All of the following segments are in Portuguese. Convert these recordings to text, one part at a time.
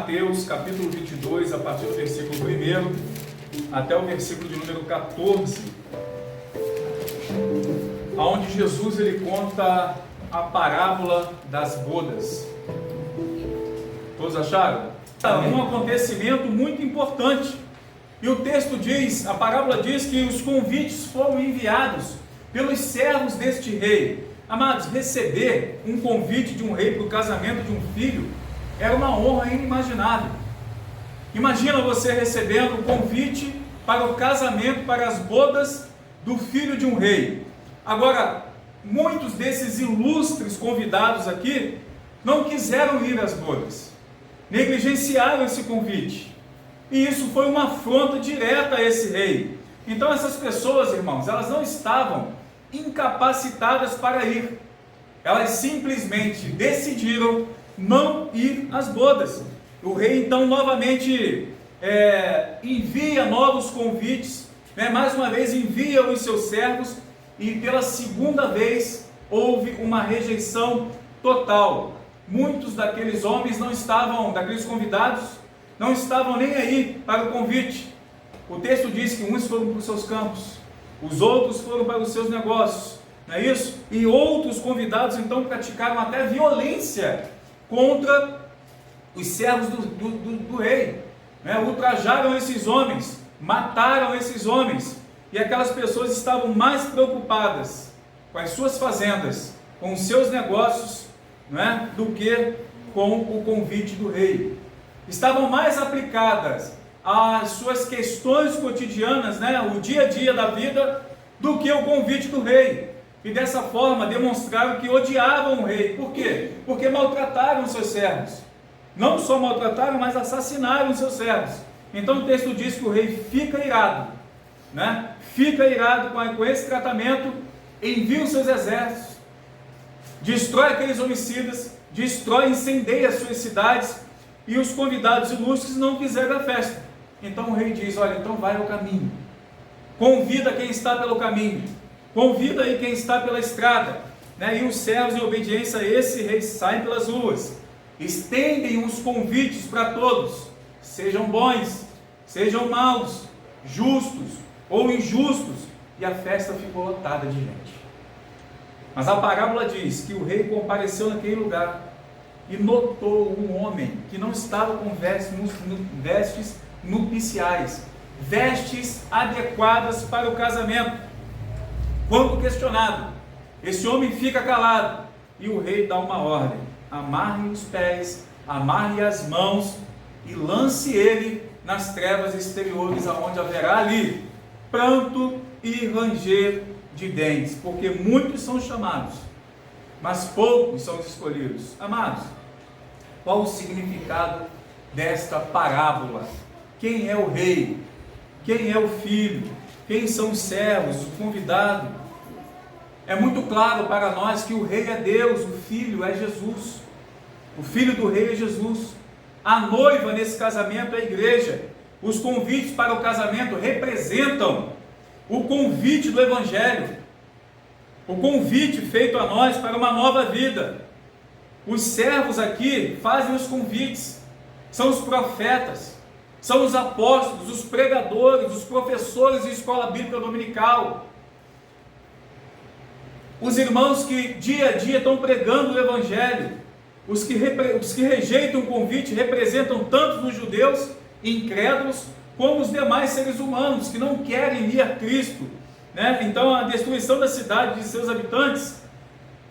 Mateus, capítulo 22, a partir do versículo 1 até o versículo de número 14, onde Jesus ele conta a parábola das bodas. Todos acharam? Um acontecimento muito importante. E o texto diz, a parábola diz que os convites foram enviados pelos servos deste rei. Amados, receber um convite de um rei para o casamento de um filho era uma honra inimaginável. Imagina você recebendo um convite para o casamento, para as bodas do filho de um rei. Agora, muitos desses ilustres convidados aqui não quiseram ir às bodas, negligenciaram esse convite. E isso foi uma afronta direta a esse rei. Então essas pessoas, irmãos, elas não estavam incapacitadas para ir. Elas simplesmente decidiram não ir às bodas. O rei então novamente envia novos convites, mais uma vez envia os seus servos, e pela segunda vez houve uma rejeição total. Muitos daqueles homens não estavam, daqueles convidados, não estavam nem aí para o convite. O texto diz que uns foram para os seus campos, os outros foram para os seus negócios, não é isso? E outros convidados então praticaram até violência contra os servos do rei, ultrajaram esses homens, mataram esses homens, e aquelas pessoas estavam mais preocupadas com as suas fazendas, com os seus negócios, do que com o convite do rei. Estavam mais aplicadas às suas questões cotidianas, o dia a dia da vida, do que o convite do rei. E dessa forma demonstraram que odiavam o rei. Por quê? Porque maltrataram os seus servos. Não só maltrataram, mas assassinaram os seus servos. Então o texto diz que o rei fica irado, fica irado com esse tratamento, envia os seus exércitos, destrói aqueles homicidas, destrói, incendeia as suas cidades, e os convidados ilustres não quiseram a festa. Então o rei diz: olha, então vai ao caminho, convida quem está pelo caminho, convida aí quem está pela estrada, e os servos, em obediência a esse rei, saem pelas ruas, estendem os convites para todos, sejam bons, sejam maus, justos ou injustos, e a festa ficou lotada de gente. Mas a parábola diz que o rei compareceu naquele lugar e notou um homem que não estava com vestes nupciais, vestes adequadas para o casamento. Quando questionado, esse homem fica calado, e o rei dá uma ordem: amarre os pés, amarre as mãos e lance ele nas trevas exteriores, aonde haverá ali pranto e ranger de dentes, porque muitos são chamados, mas poucos são os escolhidos. Amados, qual o significado desta parábola? Quem é o rei? Quem é o filho? Quem são os servos, o convidado? É muito claro para nós que o rei é Deus, o filho é Jesus. O filho do rei é Jesus. A noiva nesse casamento é a igreja. Os convites para o casamento representam o convite do Evangelho, o convite feito a nós para uma nova vida. Os servos aqui fazem os convites, são os profetas, são os apóstolos, os pregadores, os professores de escola bíblica dominical, os irmãos que dia a dia estão pregando o Evangelho. Os que rejeitam o convite representam tanto os judeus incrédulos, como os demais seres humanos que não querem ir a Cristo, Então a destruição da cidade e de seus habitantes,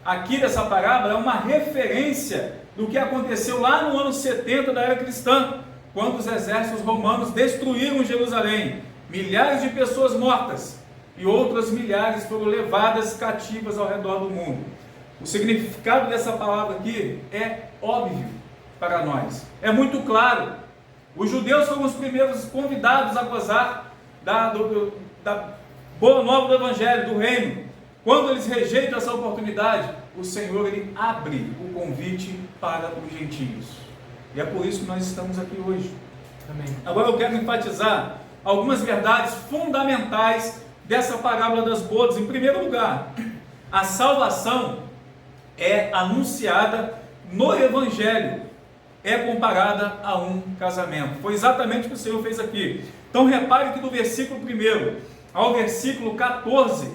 aqui dessa parábola, é uma referência do que aconteceu lá no ano 70 da era cristã, quando os exércitos romanos destruíram Jerusalém, milhares de pessoas mortas, e outras milhares foram levadas cativas ao redor do mundo. O significado dessa palavra aqui é óbvio para nós, é muito claro. Os judeus foram os primeiros convidados a gozar da boa nova do Evangelho, do reino. Quando eles rejeitam essa oportunidade, o Senhor ele abre o convite para os gentios. E é por isso que nós estamos aqui hoje. Amém. Agora eu quero enfatizar algumas verdades fundamentais dessa parábola das bodas. Em primeiro lugar, a salvação é anunciada no Evangelho. é comparada a um casamento. Foi exatamente o que o Senhor fez aqui. Então repare que do versículo 1 ao versículo 14,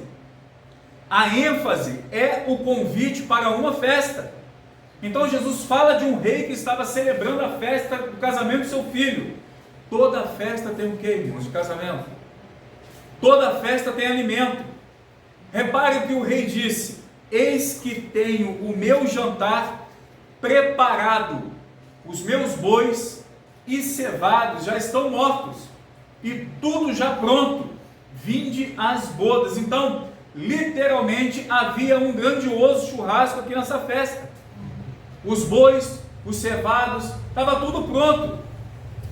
a ênfase é o convite para uma festa. Então Jesus fala de um rei que estava celebrando a festa do casamento do seu filho. Toda festa tem o que, irmãos, de casamento? Toda festa tem alimento. Repare o que o rei disse: eis que tenho o meu jantar preparado, os meus bois e cevados já estão mortos, e tudo já pronto, vinde às bodas. Então, literalmente, havia um grandioso churrasco aqui nessa festa. Os bois, os cevados, estava tudo pronto.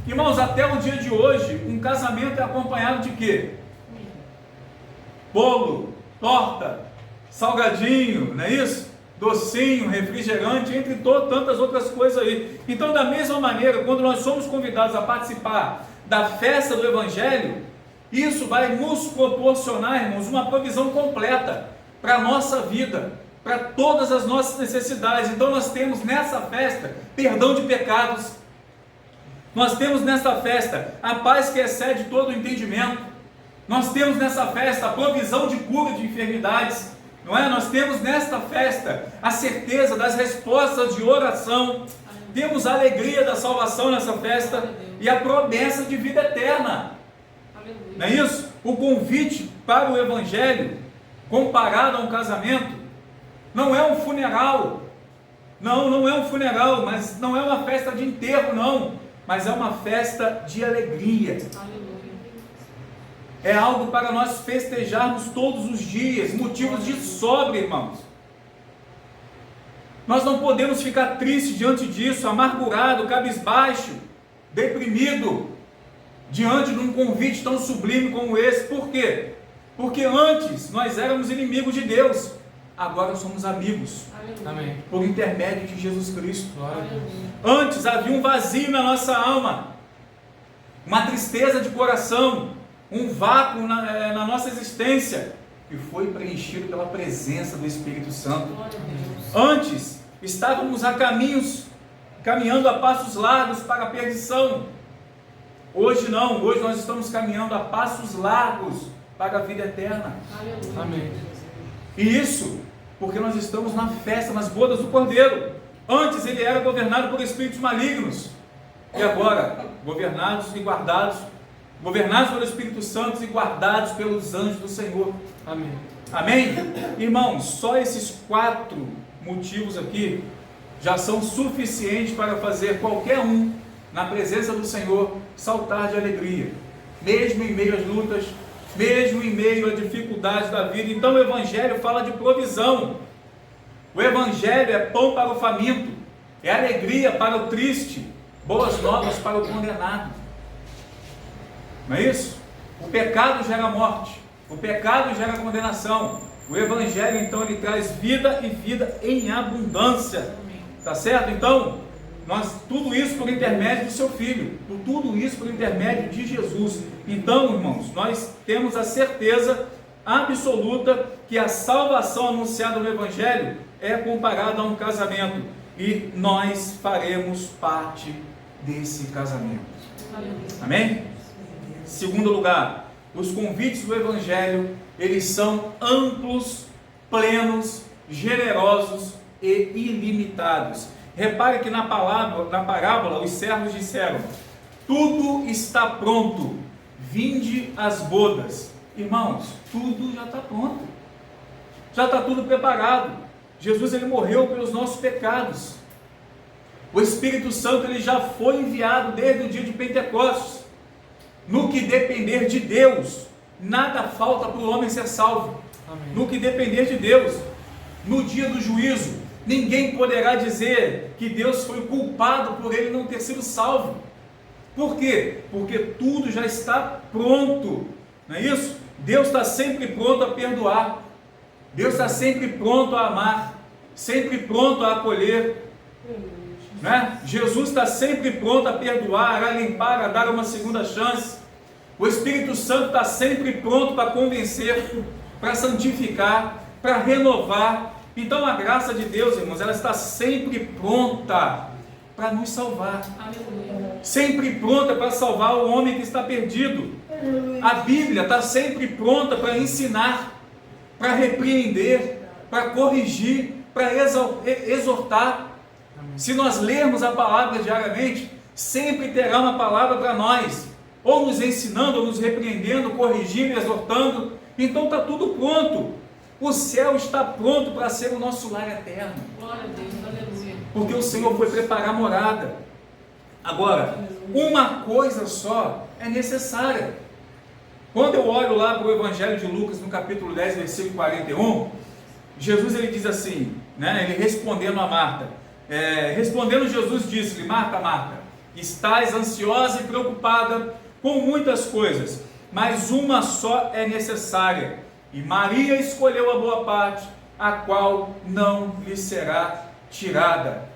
Irmãos, até o dia de hoje, um casamento é acompanhado de quê? Bolo, torta, salgadinho, não é isso? Docinho, refrigerante, entre tantas outras coisas aí. Então, da mesma maneira, quando nós somos convidados a participar da festa do Evangelho, isso vai nos proporcionar, irmãos, uma provisão completa para a nossa vida, para todas as nossas necessidades. Então nós temos nessa festa perdão de pecados, nós temos nessa festa a paz que excede todo o entendimento, nós temos nessa festa a provisão de cura de enfermidades, não é? Nós temos nesta festa a certeza das respostas de oração, temos a alegria da salvação nessa festa e a promessa de vida eterna. Não é isso? O convite para o Evangelho, comparado a um casamento, não é um funeral, não é um funeral, mas não é uma festa de enterro, não, mas é uma festa de alegria. É algo para nós festejarmos todos os dias, motivos de sobra, irmãos. Nós não podemos ficar tristes diante disso, amargurado, cabisbaixo, deprimido, diante de um convite tão sublime como esse. Por quê? Porque antes nós éramos inimigos de Deus, agora somos amigos. Amém. Por intermédio de Jesus Cristo. Antes havia um vazio na nossa alma, uma tristeza de coração, um vácuo na nossa existência, que foi preenchido pela presença do Espírito Santo. Antes estávamos caminhando a passos largos para a perdição. Hoje não, hoje nós estamos caminhando a passos largos para a vida eterna. Amém. E isso porque nós estamos na festa, nas bodas do Cordeiro. Antes ele era governado por espíritos malignos, e agora governados e guardados, governados pelo Espírito Santo e guardados pelos anjos do Senhor. Amém. Amém? Irmãos, só esses 4 motivos aqui já são suficientes para fazer qualquer um, na presença do Senhor, saltar de alegria, mesmo em meio às lutas, mesmo em meio às dificuldades da vida. Então o Evangelho fala de provisão. O Evangelho é pão para o faminto, é alegria para o triste, boas novas para o condenado. Não é isso? O pecado gera morte, o pecado gera condenação. O Evangelho então ele traz vida e vida em abundância. Tá certo? Então, tudo isso por intermédio do seu Filho, tudo isso por intermédio de Jesus. Então, irmãos, nós temos a certeza absoluta que a salvação anunciada no Evangelho é comparada a um casamento, e nós faremos parte desse casamento. Amém? Segundo lugar, os convites do Evangelho, eles são amplos, plenos, generosos e ilimitados. Repare que na parábola os servos disseram: tudo está pronto, vinde às bodas. Irmãos, tudo já está pronto, já está tudo preparado. Jesus ele morreu pelos nossos pecados. O Espírito Santo ele já foi enviado desde o dia de Pentecostes. No que depender de Deus, nada falta para o homem ser salvo. Amém. No que depender de Deus, no dia do juízo, ninguém poderá dizer que Deus foi culpado por ele não ter sido salvo. Por quê? Porque tudo já está pronto, não é isso? Deus está sempre pronto a perdoar, Deus está sempre pronto a amar, sempre pronto a acolher, né? Jesus está sempre pronto a perdoar, a limpar, a dar uma segunda chance. O Espírito Santo está sempre pronto para convencer, para santificar, para renovar. Então a graça de Deus, irmãos, ela está sempre pronta para nos salvar. Aleluia. Sempre pronta para salvar o homem que está perdido. A Bíblia está sempre pronta para ensinar, para repreender, para corrigir, para exortar. Se nós lermos a palavra diariamente, sempre terá uma palavra para nós, ou nos ensinando, ou nos repreendendo, corrigindo, exortando. Então está tudo pronto. O céu está pronto para ser o nosso lar eterno. Glória a Deus, aleluia. Porque o Senhor foi preparar morada. Agora, uma coisa só é necessária. Quando eu olho lá para o Evangelho de Lucas, no capítulo 10, versículo 41, Jesus ele diz assim, né, ele respondendo a Marta, respondendo Jesus disse-lhe, Marta, Marta, estás ansiosa e preocupada com muitas coisas, mas uma só é necessária, e Maria escolheu a boa parte, a qual não lhe será tirada.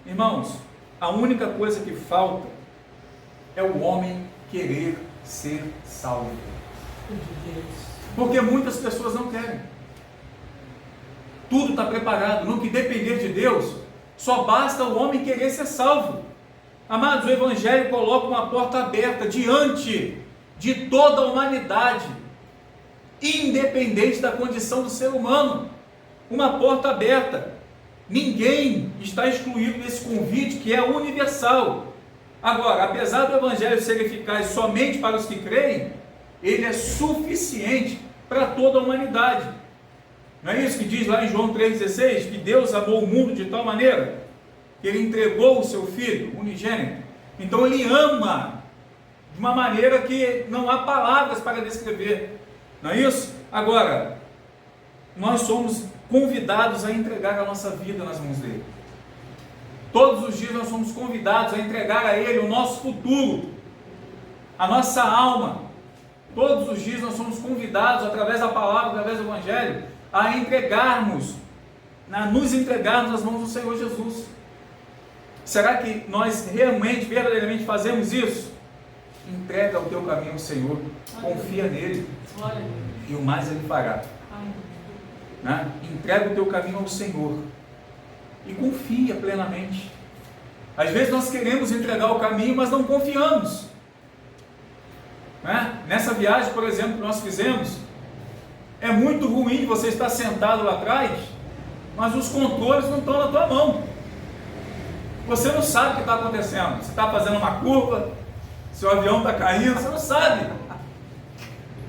Irmãos, a única coisa que falta é o homem querer ser salvo. Porque muitas pessoas não querem. Tudo está preparado. No que depender de Deus, só basta o homem querer ser salvo. Amados, o Evangelho coloca uma porta aberta diante de toda a humanidade, independente da condição do ser humano. Uma porta aberta. Ninguém está excluído desse convite que é universal. Agora, apesar do Evangelho ser eficaz somente para os que creem, ele é suficiente para toda a humanidade. Não é isso que diz lá em João 3,16? Que Deus amou o mundo de tal maneira que ele entregou o seu Filho unigênito. Então ele ama de uma maneira que não há palavras para descrever. Não é isso? Agora, nós somos convidados a entregar a nossa vida nas mãos dele. Todos os dias nós somos convidados a entregar a ele o nosso futuro, a nossa alma. Todos os dias nós somos convidados, através da palavra, através do Evangelho, a entregarmos, a nos entregarmos nas mãos do Senhor Jesus. Será que nós realmente, verdadeiramente fazemos isso? Entrega o teu caminho ao Senhor, confia nele, e o mais ele fará. Né? Entrega o teu caminho ao Senhor e confia plenamente. Às vezes nós queremos entregar o caminho, mas não confiamos. Né? Nessa viagem, por exemplo, que nós fizemos, é muito ruim você estar sentado lá atrás, mas os controles não estão na tua mão. Você não sabe o que está acontecendo. Você está fazendo uma curva, seu avião está caindo, você não sabe.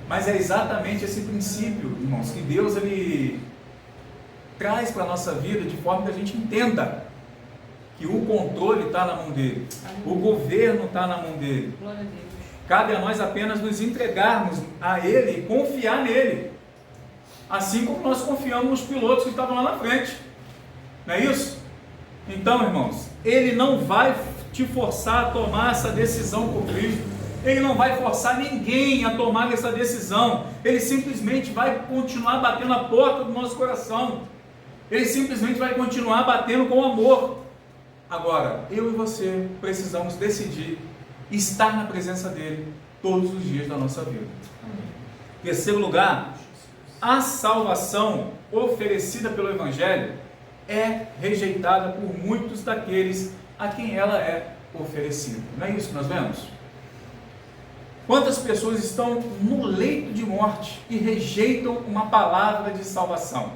Mas é exatamente esse princípio, irmãos, que Deus ele traz para a nossa vida de forma que a gente entenda que o controle está na mão dele, o governo está na mão dele. Glória a Deus. Cabe a nós apenas nos entregarmos a ele e confiar nele, assim como nós confiamos nos pilotos que estavam lá na frente. Não é isso? Então, irmãos, ele não vai te forçar a tomar essa decisão por Cristo. Ele não vai forçar ninguém a tomar essa decisão. Ele simplesmente vai continuar batendo a porta do nosso coração. Ele simplesmente vai continuar batendo com amor. Agora, eu e você precisamos decidir estar na presença dele todos os dias da nossa vida. Em terceiro lugar, a salvação oferecida pelo Evangelho é rejeitada por muitos daqueles a quem ela é oferecida. Não é isso que nós vemos? Quantas pessoas estão no leito de morte e rejeitam uma palavra de salvação?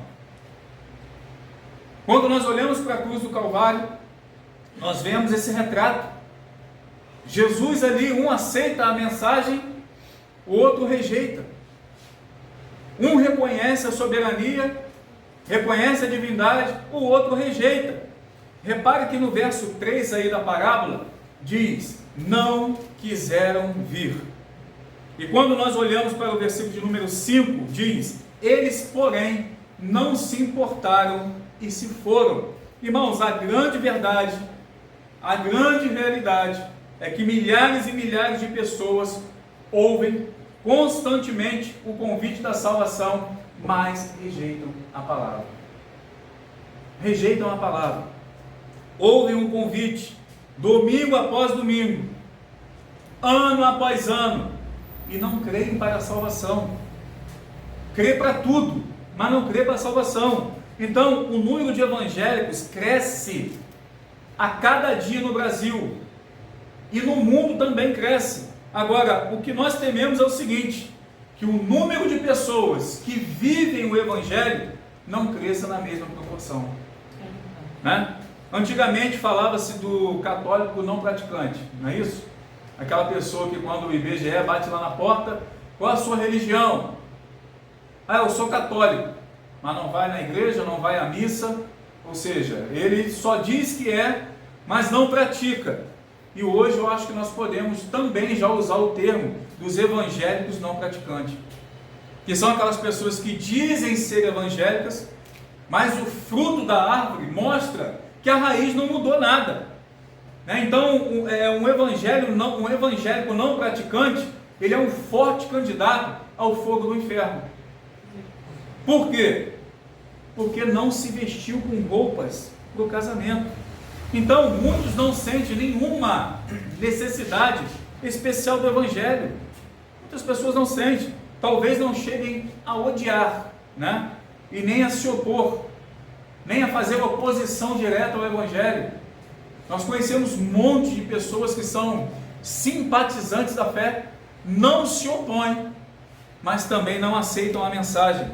Quando nós olhamos para a cruz do Calvário, nós vemos esse retrato. Jesus ali, um aceita a mensagem, o outro rejeita. Um reconhece a soberania, reconhece a divindade, o outro rejeita. Repare que no verso 3 aí da parábola, diz, não quiseram vir. E quando nós olhamos para o versículo de número 5, diz, eles, porém, não se importaram e se foram. Irmãos, a grande verdade, a grande realidade é que milhares e milhares de pessoas ouvem constantemente o convite da salvação, mas rejeitam a palavra. Rejeitam a palavra. Ouvem um convite, domingo após domingo, ano após ano, e não creem para a salvação. Crê para tudo, mas não crê para a salvação. Então, o número de evangélicos cresce a cada dia no Brasil e no mundo também cresce. Agora, o que nós tememos é o seguinte, que o número de pessoas que vivem o Evangelho não cresça na mesma proporção, né? Antigamente falava-se do católico não praticante, não é isso? Aquela pessoa que quando o IBGE bate lá na porta, qual a sua religião? Ah, eu sou católico, mas não vai na igreja, não vai à missa, ou seja, ele só diz que é, mas não pratica. E hoje eu acho que nós podemos também já usar o termo dos evangélicos não praticantes, que são aquelas pessoas que dizem ser evangélicas, mas o fruto da árvore mostra que a raiz não mudou nada, né? Então, um evangélico não praticante, ele é um forte candidato ao fogo do inferno. Por quê? Porque não se vestiu com roupas para o casamento. Então, muitos não sentem nenhuma necessidade especial do Evangelho. Muitas pessoas não sentem. Talvez não cheguem a odiar, né? E nem a se opor, nem a fazer oposição direta ao Evangelho. Nós conhecemos um monte de pessoas que são simpatizantes da fé, não se opõem, mas também não aceitam a mensagem,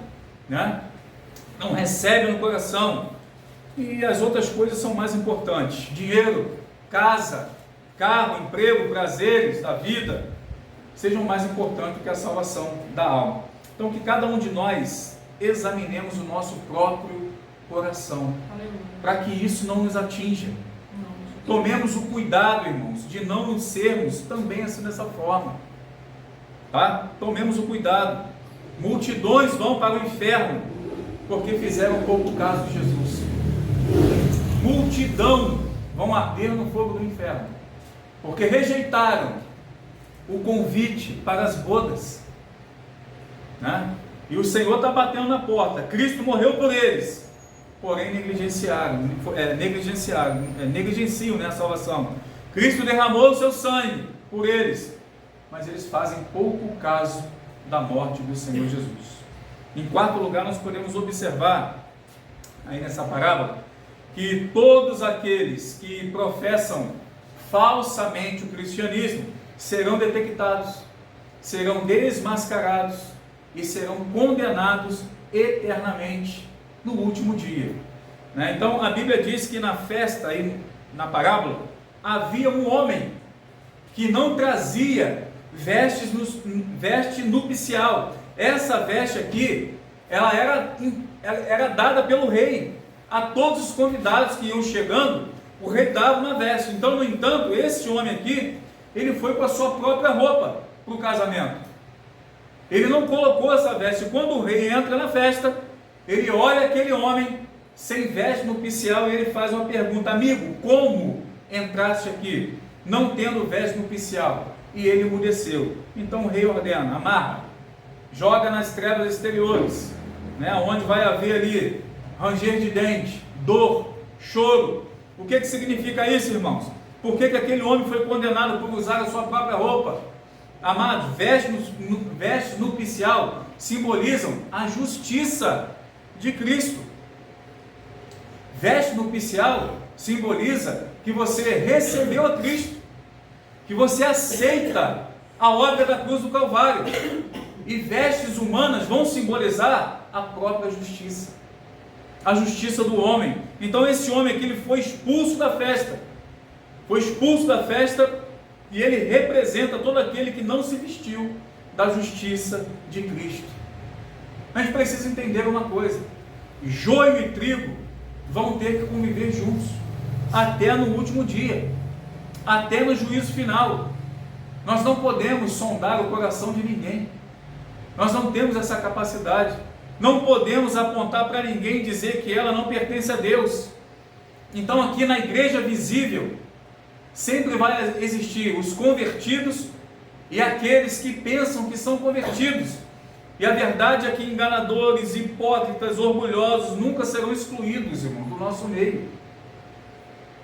né? Não recebem no coração. E as outras coisas são mais importantes: dinheiro, casa, carro, emprego, prazeres da vida, sejam mais importantes do que a salvação da alma. Então, que cada um de nós examinemos o nosso próprio coração, para que isso não nos atinja. Tomemos o cuidado, irmãos, de não sermos também assim dessa forma, tá? Tomemos o cuidado. Multidões vão para o inferno porque fizeram pouco caso de Jesus. Multidão vão arder no fogo do inferno porque rejeitaram o convite para as bodas, né? E o Senhor está batendo na porta. Cristo morreu por eles, porém negligenciam, né, a salvação. Cristo derramou o seu sangue por eles, mas eles fazem pouco caso da morte do Senhor Jesus. Em quarto lugar, nós podemos observar aí nessa parábola que todos aqueles que professam falsamente o cristianismo serão detectados, serão desmascarados e serão condenados eternamente no último dia, né? Então a Bíblia diz que na festa, aí, na parábola, havia um homem que não trazia veste nupcial. Essa veste aqui, ela era dada pelo rei a todos os convidados que iam chegando. O rei dava uma veste. Então, no entanto, esse homem aqui, ele foi com a sua própria roupa para o casamento. Ele não colocou essa veste. Quando o rei entra na festa, ele olha aquele homem sem veste nupcial e ele faz uma pergunta: amigo, como entraste aqui não tendo veste nupcial? E ele emudeceu. Então o rei ordena: amarra, joga nas trevas exteriores, né, onde vai haver ali ranger de dente, dor, choro. O que significa isso, irmãos? Por que aquele homem foi condenado por usar a sua própria roupa? Amados, vestes nupcial simbolizam a justiça de Cristo. Veste nupcial simboliza que você recebeu a Cristo, que você aceita a obra da cruz do Calvário. E vestes humanas vão simbolizar a própria justiça, a justiça do homem. Então esse homem aqui, ele foi expulso da festa, e ele representa todo aquele que não se vestiu da justiça de Cristo. A gente precisa entender uma coisa: joio e trigo vão ter que conviver juntos até no último dia, até no juízo final. Nós não podemos sondar o coração de ninguém, nós não temos essa capacidade. Não podemos apontar para ninguém e dizer que ela não pertence a Deus. Então aqui na igreja visível sempre vai existir os convertidos e aqueles que pensam que são convertidos. E a verdade é que enganadores, hipócritas, orgulhosos nunca serão excluídos, irmão, do nosso meio.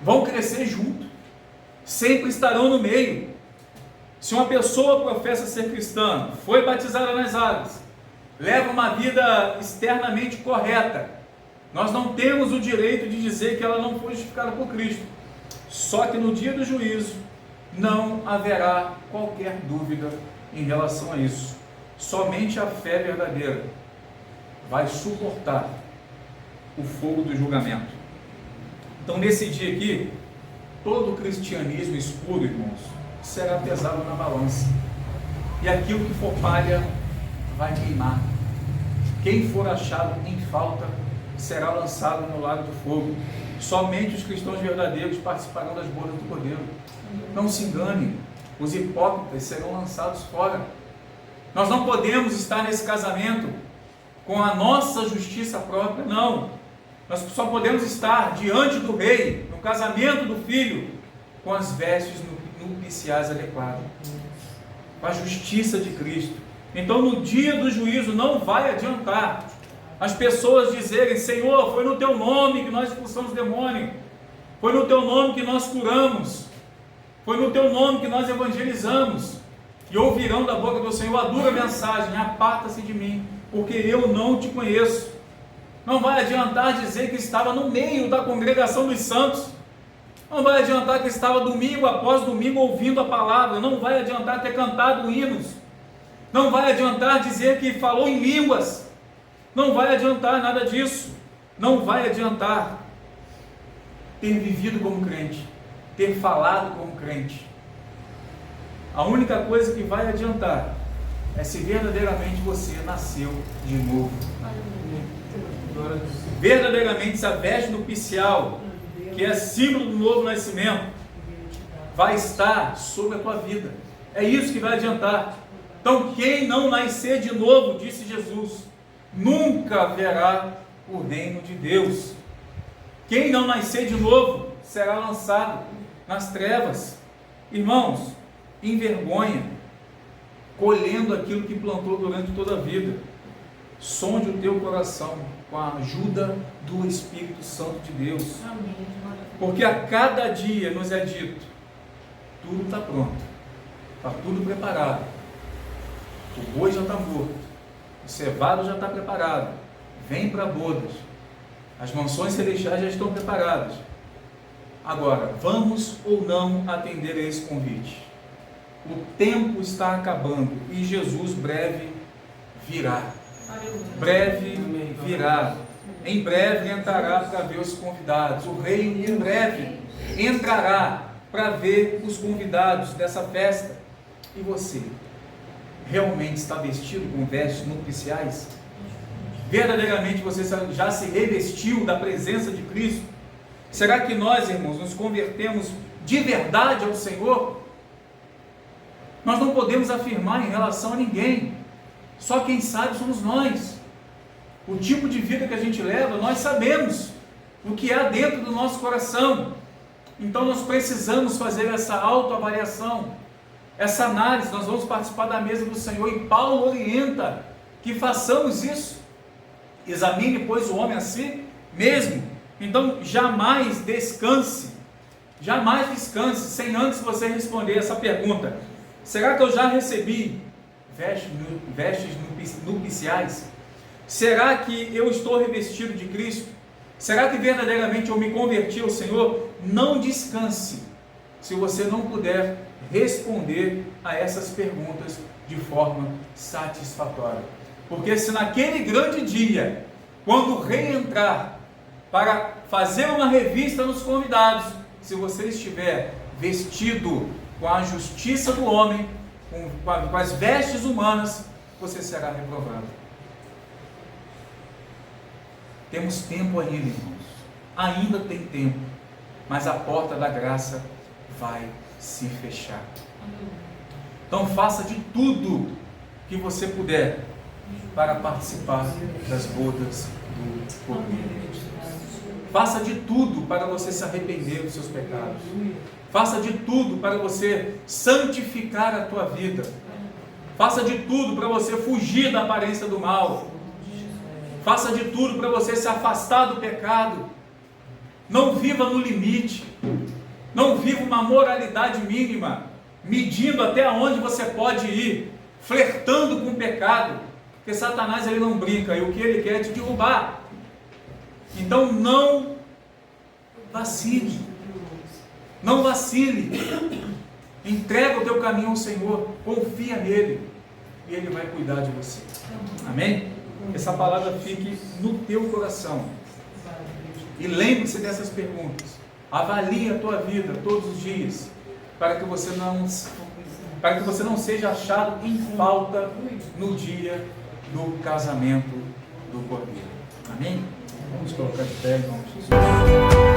Vão crescer junto, sempre estarão no meio. Se uma pessoa professa ser cristã, foi batizada nas águas, leva uma vida externamente correta, nós não temos o direito de dizer que ela não foi justificada por Cristo. Só que no dia do juízo não haverá qualquer dúvida em relação a isso. Somente a fé verdadeira vai suportar o fogo do julgamento. Então, nesse dia aqui, todo o cristianismo escuro, irmãos, será pesado na balança. E aquilo que for palha vai queimar. Quem for achado em falta será lançado no lago do fogo. Somente os cristãos verdadeiros participarão das bodas do Cordeiro. Não se engane, os hipócritas serão lançados fora. Nós não podemos estar nesse casamento com a nossa justiça própria, não. Nós só podemos estar diante do rei, no casamento do filho, com as vestes nupciais adequadas, com a justiça de Cristo. Então, no dia do juízo, não vai adiantar as pessoas dizerem: Senhor, foi no teu nome que nós expulsamos o demônio, foi no teu nome que nós curamos, foi no teu nome que nós evangelizamos. E ouvirão da boca do Senhor a dura mensagem: aparta-se de mim, porque eu não te conheço. Não vai adiantar dizer que estava no meio da congregação dos santos. Não vai adiantar que estava domingo após domingo ouvindo a palavra. Não vai adiantar ter cantado hinos. Não vai adiantar dizer que falou em línguas. Não vai adiantar nada disso. Não vai adiantar ter vivido como crente, ter falado como crente. A única coisa que vai adiantar é se verdadeiramente você nasceu de novo. Verdadeiramente essa veste nupcial, que é símbolo do novo nascimento, vai estar sobre a tua vida. É isso que vai adiantar. Então, quem não nascer de novo, disse Jesus, nunca verá o reino de Deus. Quem não nascer de novo será lançado nas trevas. Irmãos, em vergonha, colhendo aquilo que plantou durante toda a vida. Sonde o teu coração com a ajuda do Espírito Santo de Deus. Porque a cada dia nos é dito: tudo está pronto, está tudo preparado. O boi já está morto, o cevado já está preparado, vem para bodas, as mansões celestiais já estão preparadas. Agora, vamos ou não atender a esse convite? O tempo está acabando e Jesus breve virá. Breve virá. Em breve entrará para ver os convidados. O rei em breve entrará para ver os convidados dessa festa. E você realmente está vestido com vestes nupciais? Verdadeiramente você já se revestiu da presença de Cristo? Será que nós, irmãos, nos convertemos de verdade ao Senhor? Nós não podemos afirmar em relação a ninguém. Só quem sabe somos nós. O tipo de vida que a gente leva, nós sabemos o que há dentro do nosso coração. Então nós precisamos fazer essa autoavaliação, essa análise. Nós vamos participar da mesa do Senhor e Paulo orienta que façamos isso. Examine, pois, o homem a si mesmo. Então jamais descanse sem antes você responder essa pergunta: será que eu já recebi vestes nupciais? Será que eu estou revestido de Cristo? Será que verdadeiramente eu me converti ao Senhor? Não descanse se você não puder responder a essas perguntas de forma satisfatória. Porque se naquele grande dia, quando o rei entrar para fazer uma revista nos convidados, se você estiver vestido com a justiça do homem, com as vestes humanas, você será reprovado. Temos tempo ainda, irmãos. Ainda tem tempo. Mas a porta da graça vai se fechar. Então faça de tudo que você puder para participar das bodas do Cordeiro. Faça de tudo para você se arrepender dos seus pecados. Faça de tudo para você santificar a tua vida. Faça de tudo para você fugir da aparência do mal. Faça de tudo para você se afastar do pecado. Não viva no limite. Não viva uma moralidade mínima, medindo até onde você pode ir, flertando com o pecado. Porque Satanás ele não brinca, e o que ele quer é te derrubar. Então não vacile. Não vacile. Entrega o teu caminho ao Senhor. Confia nele. E Ele vai cuidar de você. Amém? Que essa palavra fique no teu coração. E lembre-se dessas perguntas. Avalie a tua vida todos os dias. Para que você não seja achado em falta no dia do casamento do Cordeiro. Amém? Vamos colocar de pé em nome de Jesus.